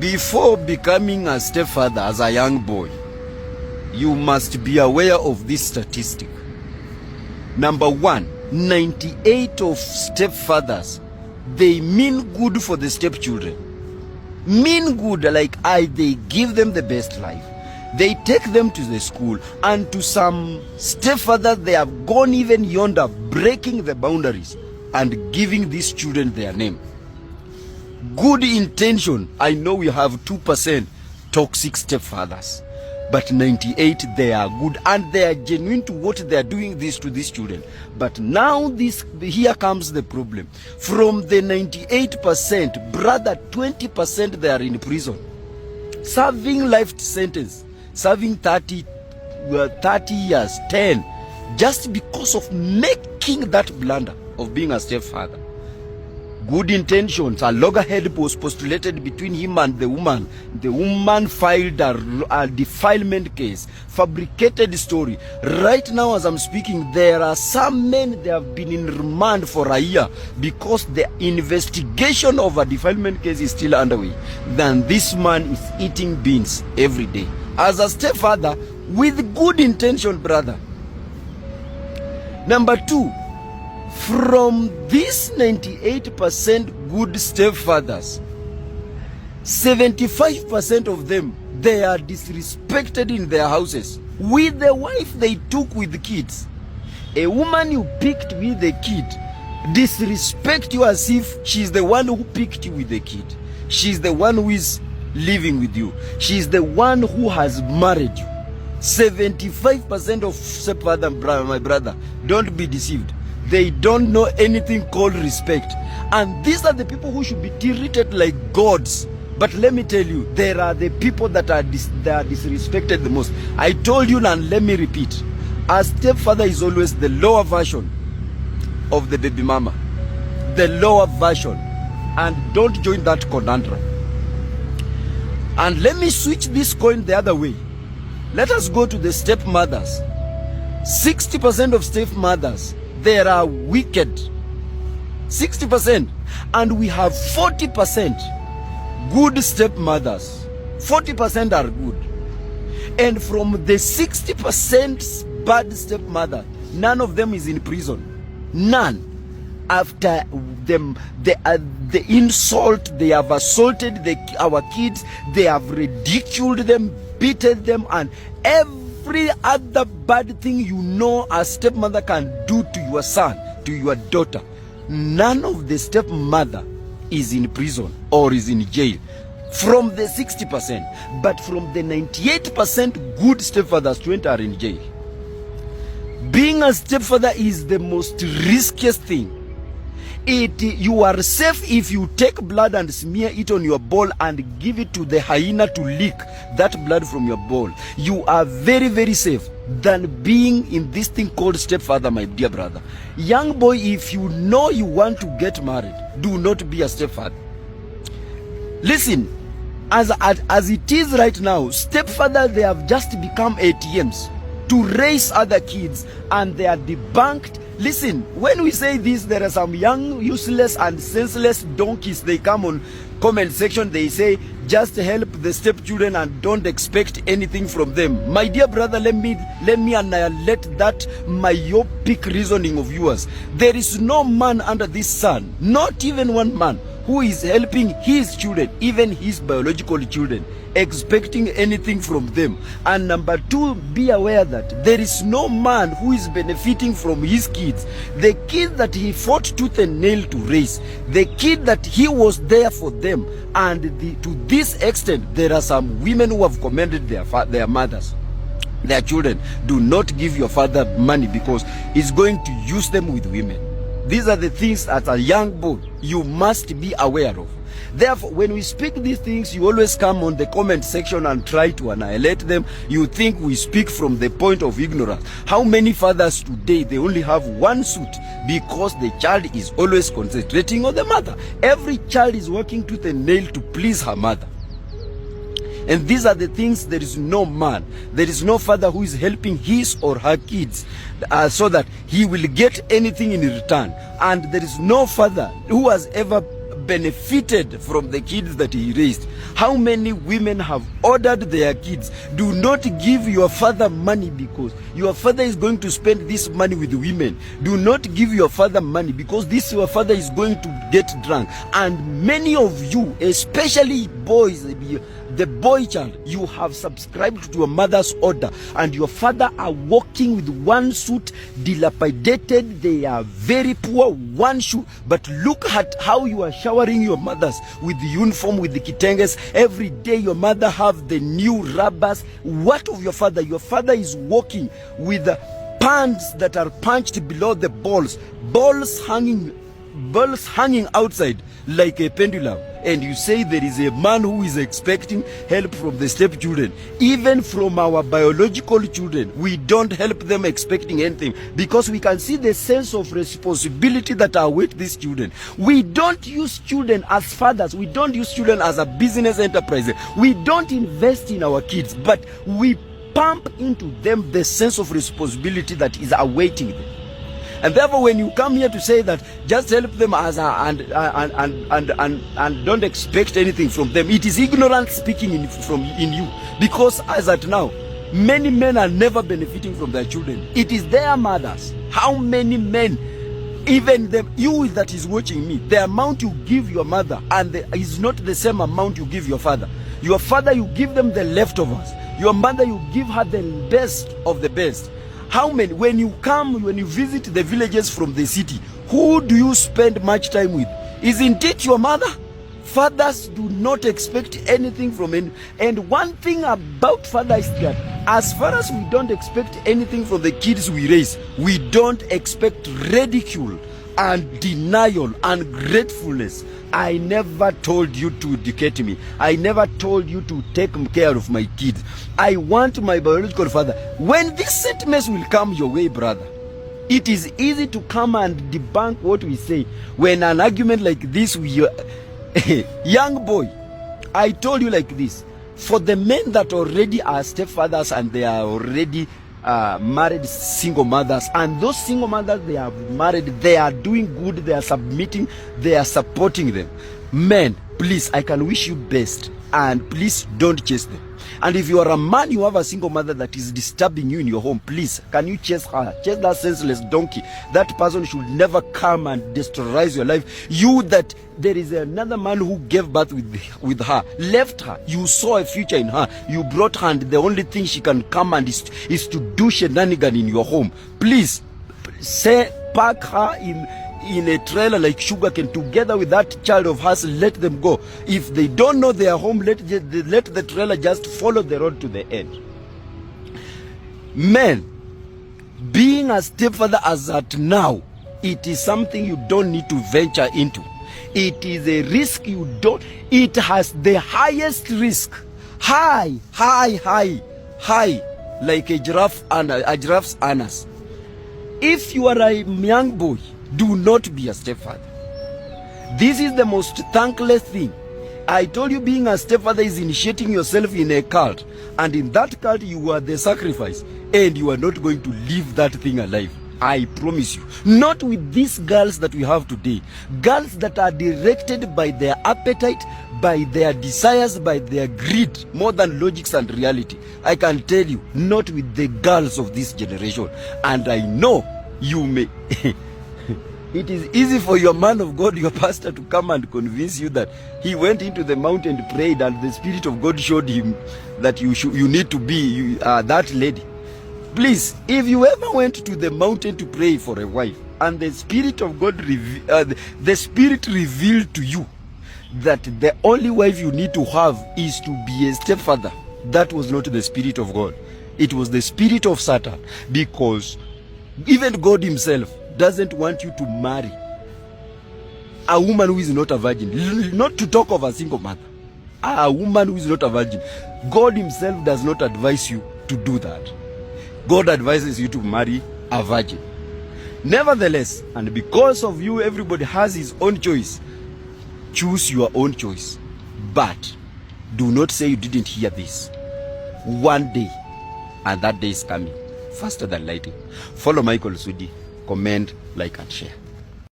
Before becoming a stepfather as a young boy, you must be aware of this statistic. Number one, 98 of stepfathers, they mean good for the stepchildren. Mean good, like they give them the best life. They take them to the school, and to some stepfathers, they have gone even yonder, breaking the boundaries and giving these children their name. Good intention. I know we have 2% toxic stepfathers, but 98, they are good and they are genuine to what they are doing this to these children. But now here comes the problem. From the 98%, brother, 20% they are in prison, serving life sentence, serving 30 years, 10, just because of making that blunder of being a stepfather. Good intentions, a loggerhead was postulated between him and the woman. The woman filed a defilement case, fabricated story. Right now as I'm speaking, there are some men, they have been in remand for a year because the investigation of a defilement case is still underway. Then this man is eating beans every day as a stepfather with good intention, brother. Number two, from these 98% good stepfathers, 75% of them, they are disrespected in their houses with the wife they took with the kids. A woman you picked with the kid disrespect you as if she's the one who picked you with the kid. She's the one who is living with you. She's the one who has married you. 75% of stepfather, my brother, don't be deceived. They don't know anything called respect. And these are the people who should be treated like gods. But let me tell you, there are the people that are disrespected the most. I told you, and let me repeat. A stepfather is always the lower version of the baby mama. The lower version. And don't join that conundrum. And let me switch this coin the other way. Let us go to the stepmothers. 60% of stepmothers, they are wicked. 60%. And we have 40% good stepmothers. 40% are good. And from the 60% bad stepmother, none of them is in prison. None. After them, the insult, they have assaulted our kids, they have ridiculed them, beaten them, and every other bad thing you know a stepmother can do to your son, to your daughter. None of the stepmother is in prison or is in jail. From the 60%, but from the 98% good stepfathers, 20 are in jail. Being a stepfather is the most riskiest thing. You are safe if you take blood and smear it on your bowl and give it to the hyena to lick that blood from your bowl. You are very, very safe than being in this thing called stepfather, my dear brother. Young boy, if you know you want to get married, do not be a stepfather. Listen, as it is right now, stepfather, they have just become ATMs to raise other kids, and they are debunked. Listen, when we say this, there are some young, useless and senseless donkeys. They come on comment section, they say, just help the stepchildren and don't expect anything from them. My dear brother, let me annihilate that myopic reasoning of yours. There is no man under this sun, not even one man, who is helping his children, even his biological children, expecting anything from them. And number two, be aware that there is no man who is benefiting from his kids. The kid that he fought tooth and nail to raise, the kid that he was there for them. And to this extent, there are some women who have commended their mothers, their children. Do not give your father money because he's going to use them with women. These are the things as a young boy you must be aware of. Therefore, when we speak these things, you always come on the comment section and try to annihilate them. You think we speak from the point of ignorance. How many fathers today, they only have one suit because the child is always concentrating on the mother. Every child is working tooth and nail to please her mother. And these are the things. There is no man, there is no father who is helping his or her kids so that he will get anything in return. And there is no father who has ever benefited from the kids that he raised? How many women have ordered their kids, do not give your father money because your father is going to spend this money with women. Do not give your father money because this your father is going to get drunk. And many of you, especially boys, the boy child, you have subscribed to your mother's order, and your father are walking with one suit, dilapidated, they are very poor, one shoe. But look at how you are showering your mothers with the uniform, with the kitenges. Every day your mother have the new rubbers. What of your father? Your father is walking with pants that are punched below the balls hanging outside like a pendulum. And you say there is a man who is expecting help from the stepchildren. Even from our biological children, we don't help them expecting anything, because we can see the sense of responsibility that await these children. We don't use children as fathers. We don't use children as a business enterprise. We don't invest in our kids, but we pump into them the sense of responsibility that is awaiting them. And therefore, when you come here to say that just help them as and don't expect anything from them, it is ignorance speaking in you. Because as at now, many men are never benefiting from their children. It is their mothers. How many men, even them, you that is watching me, the amount you give your mother is not the same amount you give your father. Your father, you give them the leftovers. Your mother, you give her the best of the best. How many, when you visit the villages from the city, who do you spend much time with? Isn't it your mother? Fathers do not expect anything from any. And one thing about fathers is that as far as we don't expect anything from the kids we raise, we don't expect ridicule and denial and gratefulness. I never told you to educate me. I never told you to take care of my kids. I want my biological father. When this sentiments will come your way, brother, it is easy to come and debunk what we say. When an argument like this, young boy, I told you like this. For the men that already are stepfathers and they are already married single mothers, and those single mothers they are married, they are doing good, they are submitting, they are supporting them. Men, please, I can wish you best, and please don't chase them. And if you are a man, you have a single mother that is disturbing you in your home, please, can you chase her? Chase that senseless donkey. That person should never come and destroy your life. You that there is another man who gave birth with her, left her, you saw a future in her, you brought her, and the only thing she can come and is to do shenanigan in your home. Please, park her in a trailer like sugarcane together with that child of hers. Let them go. If they don't know their home, let the trailer just follow the road to the end. Men, being a stepfather as at now, it is something you don't need to venture into. It is a risk you don't. It has the highest risk. High, like a giraffe's anus. If you are a young boy, do not be a stepfather. This is the most thankless thing. I told you, being a stepfather is initiating yourself in a cult, and in that cult you are the sacrifice, and you are not going to leave that thing alive. I promise you. Not with these girls that we have today. Girls that are directed by their appetite, by their desires, by their greed, more than logics and reality. I can tell you, not with the girls of this generation. And I know you may... It is easy for your man of God, your pastor, to come and convince you that he went into the mountain, prayed, and the Spirit of God showed him that you need to be that lady. Please, if you ever went to the mountain to pray for a wife, and the Spirit of God the Spirit revealed to you that the only wife you need to have is to be a stepfather, that was not the Spirit of God. It was the spirit of Satan, because even God himself doesn't want you to marry a woman who is not a virgin. Not to talk of a single mother, a woman who is not a virgin. God himself does not advise you to do that. God advises you to marry a virgin. Nevertheless, and because of you, everybody has his own choice. Choose your own choice. But do not say you didn't hear this. One day, and that day is coming, faster than lightning. Follow Michael Sudi. Comment, like, and share.